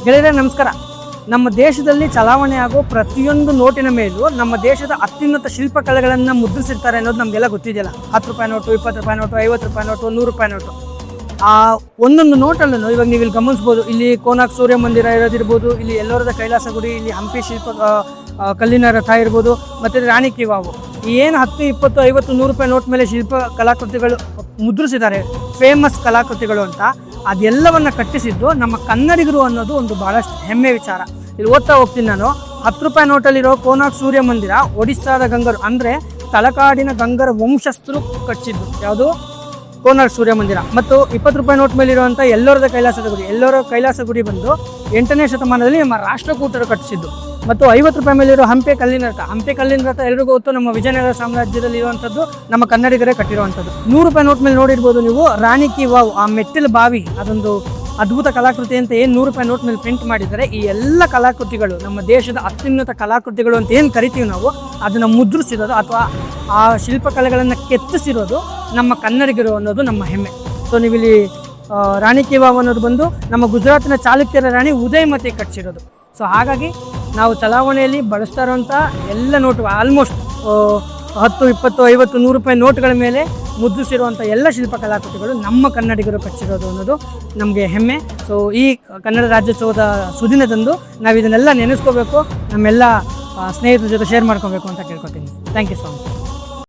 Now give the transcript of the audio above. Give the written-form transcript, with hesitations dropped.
ಗೆಳೆಯರೇ ನಮಸ್ಕಾರ. ನಮ್ಮ ದೇಶದಲ್ಲಿ ಚಲಾವಣೆ ಆಗೋ ಪ್ರತಿಯೊಂದು ನೋಟಿನ ಮೇಲೂ ನಮ್ಮ ದೇಶದ ಅತ್ಯುನ್ನತ ಶಿಲ್ಪಕಲೆಗಳನ್ನು ಮುದ್ರಿಸಿರ್ತಾರೆ ಅನ್ನೋದು ನಮಗೆಲ್ಲ ಗೊತ್ತಿದೆಯಲ್ಲ. 10 ರೂಪಾಯಿ ನೋಟು, 20 ರೂಪಾಯಿ ನೋಟು, 50 ರೂಪಾಯಿ ನೋಟು, 100 ರೂಪಾಯಿ ನೋಟು. ಆ ಒಂದೊಂದು ನೋಟಲ್ಲೂ ಇವಾಗ ನೀವು ಇಲ್ಲಿ ಗಮನಿಸ್ಬೋದು. ಇಲ್ಲಿ ಕೋನಾರ್ಕ್ ಸೂರ್ಯ ಮಂದಿರ ಇರೋದಿರ್ಬೋದು, ಇಲ್ಲಿ ಎಲ್ಲೋರದ ಕೈಲಾಸ ಗುಡಿ, ಇಲ್ಲಿ ಹಂಪಿ ಶಿಲ್ಪ ಕಲ್ಲಿನ ರಥ ಇರ್ಬೋದು, ಮತ್ತು ರಾಣಿ ಕಿ ವಾವು. ಏನು 10, 20, 50, 100 ರೂಪಾಯಿ ನೋಟ್ ಮೇಲೆ ಶಿಲ್ಪ ಕಲಾಕೃತಿಗಳು ಮುದ್ರಿಸಿದ್ದಾರೆ, ಫೇಮಸ್ ಕಲಾಕೃತಿಗಳು ಅಂತ. ಅದೆಲ್ಲವನ್ನು ಕಟ್ಟಿಸಿದ್ದು ನಮ್ಮ ಕನ್ನಡಿಗರು ಅನ್ನೋದು ಒಂದು ಭಾಳಷ್ಟು ಹೆಮ್ಮೆ ವಿಚಾರ. ಇಲ್ಲಿ ಓದ್ತಾ ಹೋಗ್ತೀನಿ ನಾನು. 10 ರೂಪಾಯಿ ನೋಟಲ್ಲಿರೋ ಕೋನಾರ್ಕ್ ಸೂರ್ಯ ಮಂದಿರ ಒಡಿಸ್ಸಾದ ಗಂಗರು ಅಂದರೆ ತಲಕಾಡಿನ ಗಂಗರ ವಂಶಸ್ಥರು ಕಟ್ಟಿಸಿದ್ದು ಯಾವುದು? ಕೋನಾರ್ಕ್ ಸೂರ್ಯ ಮಂದಿರ. ಮತ್ತು 20 ರೂಪಾಯಿ ನೋಟ್ ಮೇಲಿರುವಂಥ ಎಲ್ಲೋರದ ಕೈಲಾಸದ ಗುಡಿ. ಎಲ್ಲೋರ ಕೈಲಾಸ ಗುಡಿ ಬಂದು 8ನೇ ಶತಮಾನದಲ್ಲಿ ನಮ್ಮ ರಾಷ್ಟ್ರಕೂಟರು ಕಟ್ಟಿಸಿದ್ದು. ಮತ್ತು 50 ರೂಪಾಯಿ ಮೇಲಿರೋ ಹಂಪೆ ಕಲ್ಲಿನ ರಥ. ಹಂಪೆ ಕಲ್ಲಿನ ರಥ ಎಲ್ರಿಗೂ ಗೊತ್ತು, ನಮ್ಮ ವಿಜಯನಗರ ಸಾಮ್ರಾಜ್ಯದಲ್ಲಿ ಇರುವಂಥದ್ದು, ನಮ್ಮ ಕನ್ನಡಿಗರೇ ಕಟ್ಟಿರುವಂಥದ್ದು. 100 ರೂಪಾಯಿ ನೋಟ್ ಮೇಲೆ ನೋಡಿರ್ಬೋದು ನೀವು, ರಾಣಿ ಕಿ ವಾವ್, ಆ ಮೆಟ್ಟಿಲು ಬಾವಿ, ಅದೊಂದು ಅದ್ಭುತ ಕಲಾಕೃತಿ ಅಂತ ಏನು 100 ರೂಪಾಯಿ ನೋಟ್ ಮೇಲೆ ಪ್ರಿಂಟ್ ಮಾಡಿದ್ದಾರೆ. ಈ ಎಲ್ಲ ಕಲಾಕೃತಿಗಳು ನಮ್ಮ ದೇಶದ ಅತ್ಯುನ್ನತ ಕಲಾಕೃತಿಗಳು ಅಂತ ಏನು ಕರಿತೀವಿ ನಾವು, ಅದನ್ನು ಮುದ್ರಿಸಿರೋದು ಅಥವಾ ಆ ಶಿಲ್ಪಕಲೆಗಳನ್ನು ಕೆತ್ತಿಸಿರೋದು ನಮ್ಮ ಕನ್ನಡಿಗರು ಅನ್ನೋದು ನಮ್ಮ ಹೆಮ್ಮೆ. ಸೊ ನೀವಿಲ್ಲಿ ರಾಣಿ ಕಿ ವಾವ್ ಅನ್ನೋದು ಬಂದು ನಮ್ಮ ಗುಜರಾತಿನ ಚಾಲುಕ್ಯರ ರಾಣಿ ಉದಯಮತಿ ಕಟ್ಟಿಸಿರೋದು. ಸೊ ಹಾಗಾಗಿ ನಾವು ಚಲಾವಣೆಯಲ್ಲಿ ಬಳಸ್ತಾ ಇರೋಂಥ ಎಲ್ಲ ನೋಟು ಆಲ್ಮೋಸ್ಟ್ 10, 20, 50, 100 ರೂಪಾಯಿ ನೋಟ್ಗಳ ಮೇಲೆ ಮುದ್ರಿಸಿರುವಂಥ ಎಲ್ಲ ಶಿಲ್ಪಕಲಾಕೃತಿಗಳು ನಮ್ಮ ಕನ್ನಡಿಗರು ಕಟ್ಟಿಸಿರೋದು ಅನ್ನೋದು ನಮಗೆ ಹೆಮ್ಮೆ. ಸೊ ಈ ಕನ್ನಡ ರಾಜ್ಯೋತ್ಸವದ ಸುದಿನದಂದು ನಾವು ಇದನ್ನೆಲ್ಲ ನೆನೆಸ್ಕೋಬೇಕು, ನಮ್ಮೆಲ್ಲ ಸ್ನೇಹಿತರ ಜೊತೆ ಶೇರ್ ಮಾಡ್ಕೋಬೇಕು ಅಂತ ಕೇಳ್ಕೊತೀನಿ. Thank you so much.